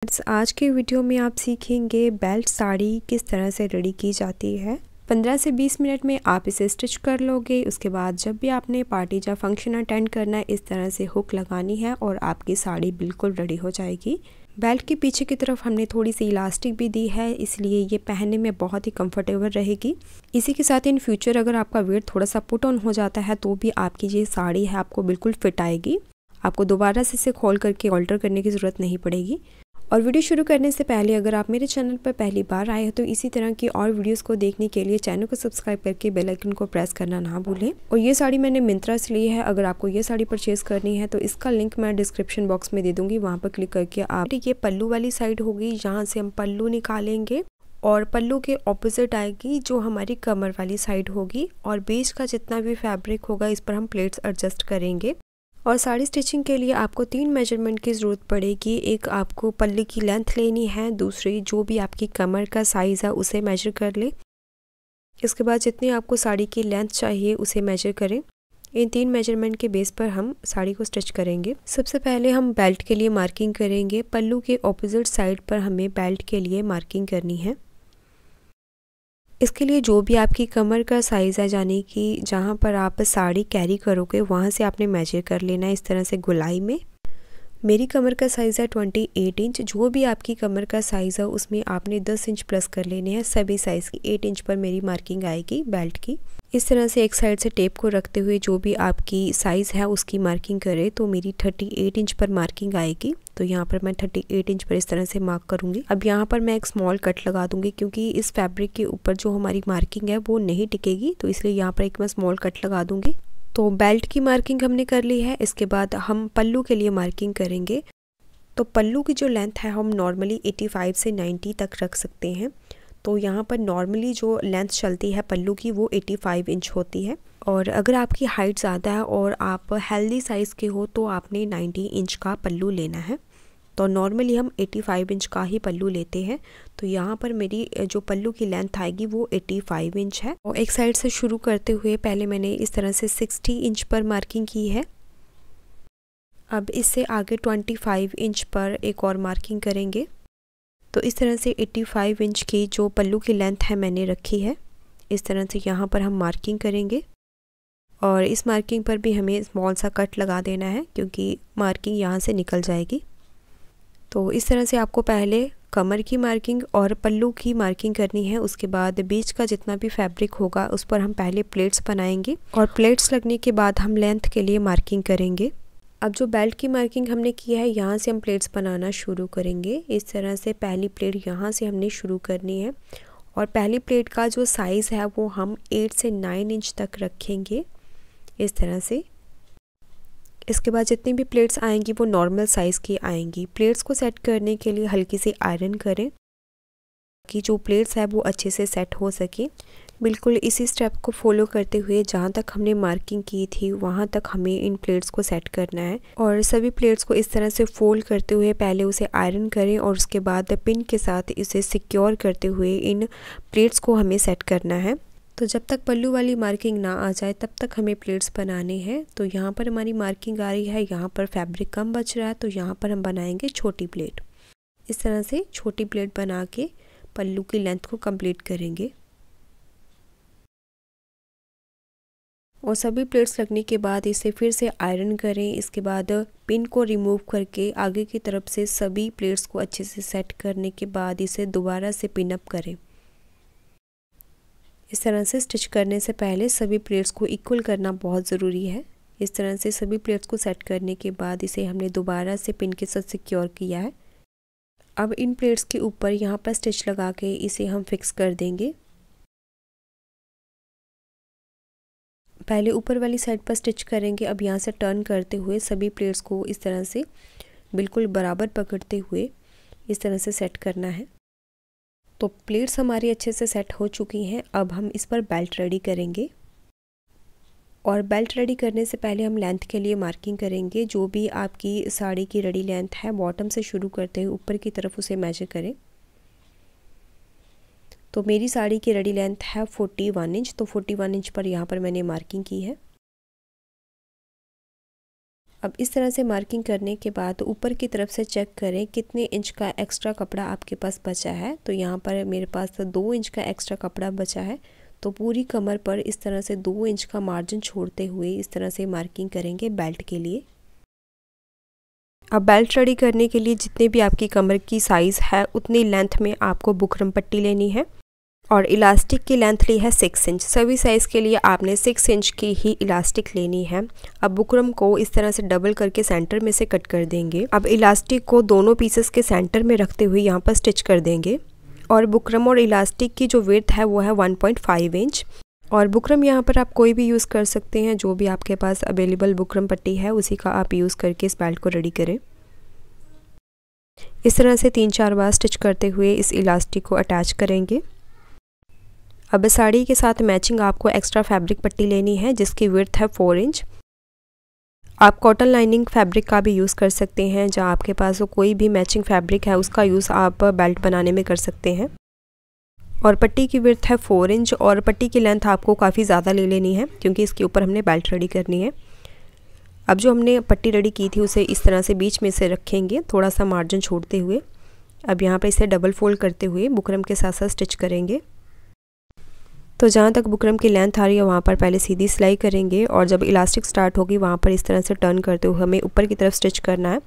आज के वीडियो में आप सीखेंगे बेल्ट साड़ी किस तरह से रेडी की जाती है। 15 से 20 मिनट में आप इसे स्टिच कर लोगे। उसके बाद जब भी आपने पार्टी या फंक्शन अटेंड करना है, इस तरह से हुक लगानी है और आपकी साड़ी बिल्कुल रेडी हो जाएगी। बेल्ट के पीछे की तरफ हमने थोड़ी सी इलास्टिक भी दी है, इसलिए ये पहनने में बहुत ही कंफर्टेबल रहेगी। इसी के साथ इन फ्यूचर अगर आपका वेट थोड़ा सा पुट ऑन हो जाता है तो भी आपकी ये साड़ी है आपको बिल्कुल फिट आएगी। आपको दोबारा से इसे खोल करके ऑल्टर करने की ज़रूरत नहीं पड़ेगी। और वीडियो शुरू करने से पहले अगर आप मेरे चैनल पर पहली बार आए हो तो इसी तरह की और वीडियोस को देखने के लिए चैनल को सब्सक्राइब करके बेल आइकन को प्रेस करना ना भूलें। और ये साड़ी मैंने मिंत्रा से ली है। अगर आपको ये साड़ी परचेज़ करनी है तो इसका लिंक मैं डिस्क्रिप्शन बॉक्स में दे दूँगी, वहाँ पर क्लिक करके आप ये पल्लू वाली साइड होगी, यहाँ से हम पल्लू निकालेंगे और पल्लू के ऑपोजिट आएगी जो हमारी कमर वाली साइड होगी। और बीच का जितना भी फैब्रिक होगा इस पर हम प्लेट्स एडजस्ट करेंगे। और साड़ी स्टिचिंग के लिए आपको 3 मेजरमेंट की ज़रूरत पड़ेगी। एक आपको पल्ले की लेंथ लेनी है, दूसरी जो भी आपकी कमर का साइज़ है उसे मेजर कर ले। इसके बाद जितनी आपको साड़ी की लेंथ चाहिए उसे मेजर करें। इन 3 मेजरमेंट के बेस पर हम साड़ी को स्टिच करेंगे। सबसे पहले हम बेल्ट के लिए मार्किंग करेंगे। पल्लू के ऑपोजिट साइड पर हमें बेल्ट के लिए मार्किंग करनी है। इसके लिए जो भी आपकी कमर का साइज़ है, यानी कि जहाँ पर आप साड़ी कैरी करोगे वहाँ से आपने मेजर कर लेना है इस तरह से गोलाई में। मेरी कमर का साइज़ है 28 इंच। जो भी आपकी कमर का साइज़ है उसमें आपने 10 इंच प्लस कर लेने हैं। सभी साइज़ की 8 इंच पर मेरी मार्किंग आएगी बेल्ट की। इस तरह से एक साइड से टेप को रखते हुए जो भी आपकी साइज़ है उसकी मार्किंग करें तो मेरी 38 इंच पर मार्किंग आएगी। तो यहाँ पर मैं 38 इंच पर इस तरह से मार्क करूँगी। अब यहाँ पर मैं एक स्मॉल कट लगा दूँगी क्योंकि इस फैब्रिक के ऊपर जो हमारी मार्किंग है वो नहीं टिकेगी, तो इसलिए यहाँ पर एक मैं स्मॉल कट लगा दूँगी। तो बेल्ट की मार्किंग हमने कर ली है। इसके बाद हम पल्लू के लिए मार्किंग करेंगे। तो पल्लू की जो लेंथ है हम नॉर्मली 85 से 90 तक रख सकते हैं। तो यहाँ पर नॉर्मली जो लेंथ चलती है पल्लू की वो 85 इंच होती है। और अगर आपकी हाइट ज़्यादा है और आप हेल्दी साइज़ के हो तो आपने 90 इंच का पल्लू लेना है। तो नॉर्मली हम 85 इंच का ही पल्लू लेते हैं। तो यहाँ पर मेरी जो पल्लू की लेंथ आएगी वो 85 इंच है। और एक साइड से शुरू करते हुए पहले मैंने इस तरह से 60 इंच पर मार्किंग की है। अब इससे आगे 25 इंच पर एक और मार्किंग करेंगे। तो इस तरह से 85 इंच की जो पल्लू की लेंथ है मैंने रखी है। इस तरह से यहाँ पर हम मार्किंग करेंगे और इस मार्किंग पर भी हमें स्मॉल सा कट लगा देना है क्योंकि मार्किंग यहाँ से निकल जाएगी। तो इस तरह से आपको पहले कमर की मार्किंग और पल्लू की मार्किंग करनी है। उसके बाद बीच का जितना भी फैब्रिक होगा उस पर हम पहले प्लेट्स बनाएंगे और प्लेट्स लगने के बाद हम लेंथ के लिए मार्किंग करेंगे। अब जो बेल्ट की मार्किंग हमने की है यहाँ से हम प्लेट्स बनाना शुरू करेंगे। इस तरह से पहली प्लेट यहाँ से हमने शुरू करनी है और पहली प्लेट का जो साइज़ है वो हम 8 से 9 इंच तक रखेंगे इस तरह से। इसके बाद जितनी भी प्लेट्स आएंगी वो नॉर्मल साइज़ की आएंगी। प्लेट्स को सेट करने के लिए हल्की सी आयरन करें कि जो प्लेट्स है वो अच्छे से सेट हो सके। बिल्कुल इसी स्टेप को फॉलो करते हुए जहाँ तक हमने मार्किंग की थी वहाँ तक हमें इन प्लेट्स को सेट करना है। और सभी प्लेट्स को इस तरह से फोल्ड करते हुए पहले उसे आयरन करें और उसके बाद पिन के साथ इसे सिक्योर करते हुए इन प्लेट्स को हमें सेट करना है। तो जब तक पल्लू वाली मार्किंग ना आ जाए तब तक हमें प्लेट्स बनाने हैं। तो यहाँ पर हमारी मार्किंग आ रही है, यहाँ पर फैब्रिक कम बच रहा है तो यहाँ पर हम बनाएंगे छोटी प्लेट। इस तरह से छोटी प्लेट बना के पल्लू की लेंथ को कंप्लीट करेंगे। और सभी प्लेट्स लगने के बाद इसे फिर से आयरन करें। इसके बाद पिन को रिमूव करके आगे की तरफ से सभी प्लेट्स को अच्छे से सेट करने के बाद इसे दोबारा से पिन अप करें। इस तरह से स्टिच करने से पहले सभी प्लेट्स को इक्वल करना बहुत ज़रूरी है। इस तरह से सभी प्लेट्स को सेट करने के बाद इसे हमने दोबारा से पिन के साथ सिक्योर किया है। अब इन प्लेट्स के ऊपर यहाँ पर स्टिच लगा के इसे हम फिक्स कर देंगे। पहले ऊपर वाली साइड पर स्टिच करेंगे। अब यहाँ से टर्न करते हुए सभी प्लेट्स को इस तरह से बिल्कुल बराबर पकड़ते हुए इस तरह से सेट करना है। तो प्लेट्स हमारी अच्छे से सेट हो चुकी हैं। अब हम इस पर बेल्ट रेडी करेंगे और बेल्ट रेडी करने से पहले हम लेंथ के लिए मार्किंग करेंगे। जो भी आपकी साड़ी की रेडी लेंथ है बॉटम से शुरू करते हुए ऊपर की तरफ उसे मेजर करें। तो मेरी साड़ी की रेडी लेंथ है 41 इंच। तो 41 इंच पर यहाँ पर मैंने मार्किंग की है। अब इस तरह से मार्किंग करने के बाद ऊपर की तरफ से चेक करें कितने इंच का एक्स्ट्रा कपड़ा आपके पास बचा है। तो यहाँ पर मेरे पास 2 इंच का एक्स्ट्रा कपड़ा बचा है, तो पूरी कमर पर इस तरह से 2 इंच का मार्जिन छोड़ते हुए इस तरह से मार्किंग करेंगे बेल्ट के लिए। अब बेल्ट रेडी करने के लिए जितने भी आपकी कमर की साइज़ है उतनी लेंथ में आपको बुकरम पट्टी लेनी है और इलास्टिक की लेंथ ली है 6 इंच। सभी साइज़ के लिए आपने 6 इंच की ही इलास्टिक लेनी है। अब बुकरम को इस तरह से डबल करके सेंटर में से कट कर देंगे। अब इलास्टिक को दोनों पीसेस के सेंटर में रखते हुए यहाँ पर स्टिच कर देंगे और बुकरम और इलास्टिक की जो विड्थ है वो है 1.5 इंच। और बुकरम यहाँ पर आप कोई भी यूज़ कर सकते हैं, जो भी आपके पास अवेलेबल बुकरम पट्टी है उसी का आप यूज़ करके इस बेल्ट को रेडी करें। इस तरह से 3-4 बार स्टिच करते हुए इस इलास्टिक को अटैच करेंगे। अब साड़ी के साथ मैचिंग आपको एक्स्ट्रा फैब्रिक पट्टी लेनी है जिसकी विड्थ है 4 इंच। आप कॉटन लाइनिंग फैब्रिक का भी यूज़ कर सकते हैं, जहाँ आपके पास कोई भी मैचिंग फैब्रिक है उसका यूज़ आप बेल्ट बनाने में कर सकते हैं। और पट्टी की विड्थ है 4 इंच और पट्टी की लेंथ आपको काफ़ी ज़्यादा ले लेनी है क्योंकि इसके ऊपर हमने बेल्ट रेडी करनी है। अब जो हमने पट्टी रेडी की थी उसे इस तरह से बीच में से रखेंगे, थोड़ा सा मार्जिन छोड़ते हुए। अब यहाँ पर इसे डबल फोल्ड करते हुए बुकरम के साथ साथ स्टिच करेंगे। तो जहाँ तक बुकरम की लेंथ आ रही है वहाँ पर पहले सीधी सिलाई करेंगे और जब इलास्टिक स्टार्ट होगी वहाँ पर इस तरह से टर्न करते हुए हमें ऊपर की तरफ स्टिच करना है।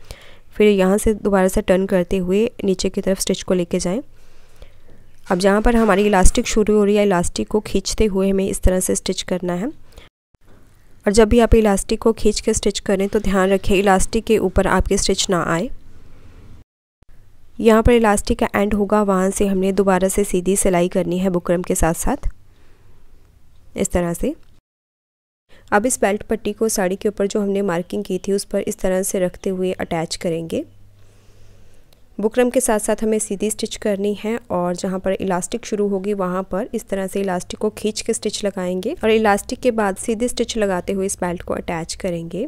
फिर यहाँ से दोबारा से टर्न करते हुए नीचे की तरफ स्टिच को लेके जाएं। अब जहाँ पर हमारी इलास्टिक शुरू हो रही है, इलास्टिक को खींचते हुए हमें इस तरह से स्टिच करना है। और जब भी आप इलास्टिक को खींच के स्टिच करें तो ध्यान रखें इलास्टिक के ऊपर आपके स्टिच ना आए। यहाँ पर इलास्टिक का एंड होगा, वहाँ से हमने दोबारा से सीधी सिलाई करनी है बुकरम के साथ साथ इस तरह से। अब इस बेल्ट पट्टी को साड़ी के ऊपर जो हमने मार्किंग की थी उस पर इस तरह से रखते हुए अटैच करेंगे। बुकरम के साथ साथ हमें सीधी स्टिच करनी है और जहाँ पर इलास्टिक शुरू होगी वहाँ पर इस तरह से इलास्टिक को खींच के स्टिच लगाएंगे और इलास्टिक के बाद सीधी स्टिच लगाते हुए इस बेल्ट को अटैच करेंगे।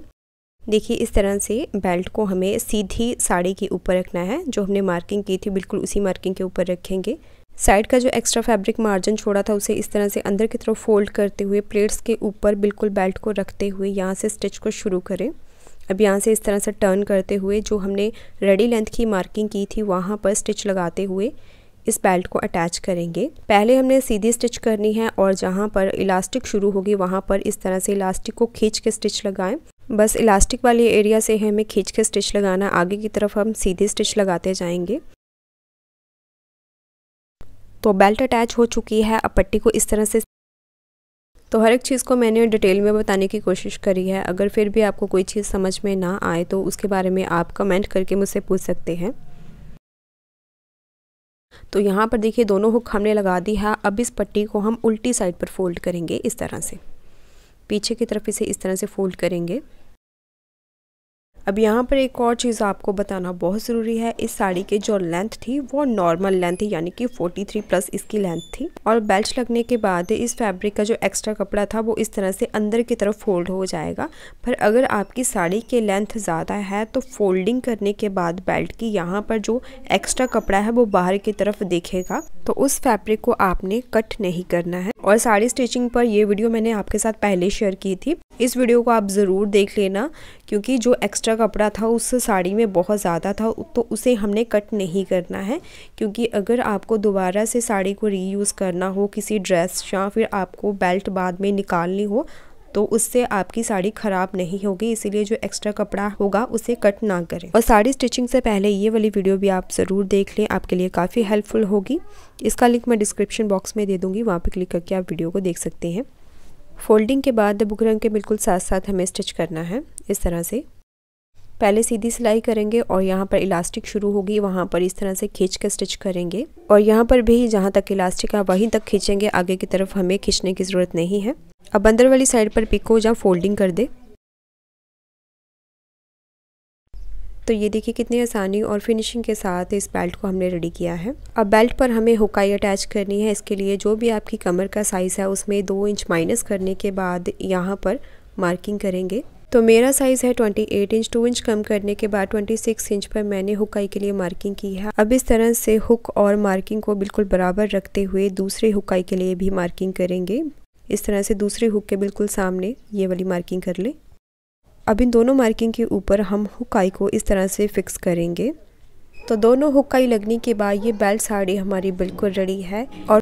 देखिए इस तरह से बेल्ट को हमें सीधी साड़ी के ऊपर रखना है, जो हमने मार्किंग की थी बिल्कुल उसी मार्किंग के ऊपर रखेंगे। साइड का जो एक्स्ट्रा फैब्रिक मार्जिन छोड़ा था उसे इस तरह से अंदर की तरफ फोल्ड करते हुए प्लेट्स के ऊपर बिल्कुल बेल्ट को रखते हुए यहाँ से स्टिच को शुरू करें। अब यहाँ से इस तरह से टर्न करते हुए जो हमने रेडी लेंथ की मार्किंग की थी वहाँ पर स्टिच लगाते हुए इस बेल्ट को अटैच करेंगे। पहले हमने सीधी स्टिच करनी है और जहाँ पर इलास्टिक शुरू होगी वहाँ पर इस तरह से इलास्टिक को खींच के स्टिच लगाएं। बस इलास्टिक वाले एरिया से हमें खींच के स्टिच लगाना, आगे की तरफ हम सीधी स्टिच लगाते जाएंगे। तो बेल्ट अटैच हो चुकी है। अब पट्टी को इस तरह से, तो हर एक चीज़ को मैंने डिटेल में बताने की कोशिश करी है। अगर फिर भी आपको कोई चीज़ समझ में ना आए तो उसके बारे में आप कमेंट करके मुझसे पूछ सकते हैं। तो यहाँ पर देखिए दोनों हुक हमने लगा दी है। अब इस पट्टी को हम उल्टी साइड पर फोल्ड करेंगे, इस तरह से पीछे की तरफ इसे इस तरह से फोल्ड करेंगे। अब यहाँ पर एक और चीज़ आपको बताना बहुत ज़रूरी है। इस साड़ी की जो लेंथ थी वो नॉर्मल लेंथ थी, यानी कि 43 प्लस इसकी लेंथ थी। और बेल्ट लगने के बाद इस फैब्रिक का जो एक्स्ट्रा कपड़ा था वो इस तरह से अंदर की तरफ फोल्ड हो जाएगा। पर अगर आपकी साड़ी की लेंथ ज़्यादा है तो फोल्डिंग करने के बाद बेल्ट की यहाँ पर जो एक्स्ट्रा कपड़ा है वो बाहर की तरफ दिखेगा, तो उस फैब्रिक को आपने कट नहीं करना है। और साड़ी स्टिचिंग पर ये वीडियो मैंने आपके साथ पहले शेयर की थी, इस वीडियो को आप ज़रूर देख लेना, क्योंकि जो एक्स्ट्रा कपड़ा था उस साड़ी में बहुत ज़्यादा था, तो उसे हमने कट नहीं करना है। क्योंकि अगर आपको दोबारा से साड़ी को रीयूज़ करना हो किसी ड्रेस या फिर आपको बेल्ट बाद में निकालनी हो तो उससे आपकी साड़ी ख़राब नहीं होगी, इसीलिए जो एक्स्ट्रा कपड़ा होगा उसे कट ना करें। और साड़ी स्टिचिंग से पहले ये वाली वीडियो भी आप ज़रूर देख लें, आपके लिए काफ़ी हेल्पफुल होगी। इसका लिंक मैं डिस्क्रिप्शन बॉक्स में दे दूँगी, वहाँ पर क्लिक करके आप वीडियो को देख सकते हैं। फोल्डिंग के बाद बुकरम के बिल्कुल साथ साथ हमें स्टिच करना है। इस तरह से पहले सीधी सिलाई करेंगे और यहाँ पर इलास्टिक शुरू होगी वहाँ पर इस तरह से खींच कर स्टिच करेंगे। और यहाँ पर भी जहाँ तक इलास्टिक है वहीं तक खींचेंगे, आगे की तरफ हमें खींचने की ज़रूरत नहीं है। अब अंदर वाली साइड पर पिको जहाँ फोल्डिंग कर दे। तो ये देखिए कितनी आसानी और फिनिशिंग के साथ इस बेल्ट को हमने रेडी किया है। अब बेल्ट पर हमें हुकाई अटैच करनी है। इसके लिए जो भी आपकी कमर का साइज़ है उसमें 2 इंच माइनस करने के बाद यहाँ पर मार्किंग करेंगे। तो मेरा साइज़ है 28 इंच, 2 इंच कम करने के बाद 26 इंच पर मैंने हुकाई के लिए मार्किंग की है। अब इस तरह से हुक और मार्किंग को बिल्कुल बराबर रखते हुए दूसरे हुकाई के लिए भी मार्किंग करेंगे। इस तरह से दूसरे हुक के बिल्कुल सामने ये वाली मार्किंग कर लें। अब इन दोनों मार्किंग के ऊपर हम हुकाई को इस तरह से फिक्स करेंगे। तो दोनों हुकाई लगने के बाद ये बेल्ट साड़ी हमारी बिल्कुल रेडी है। और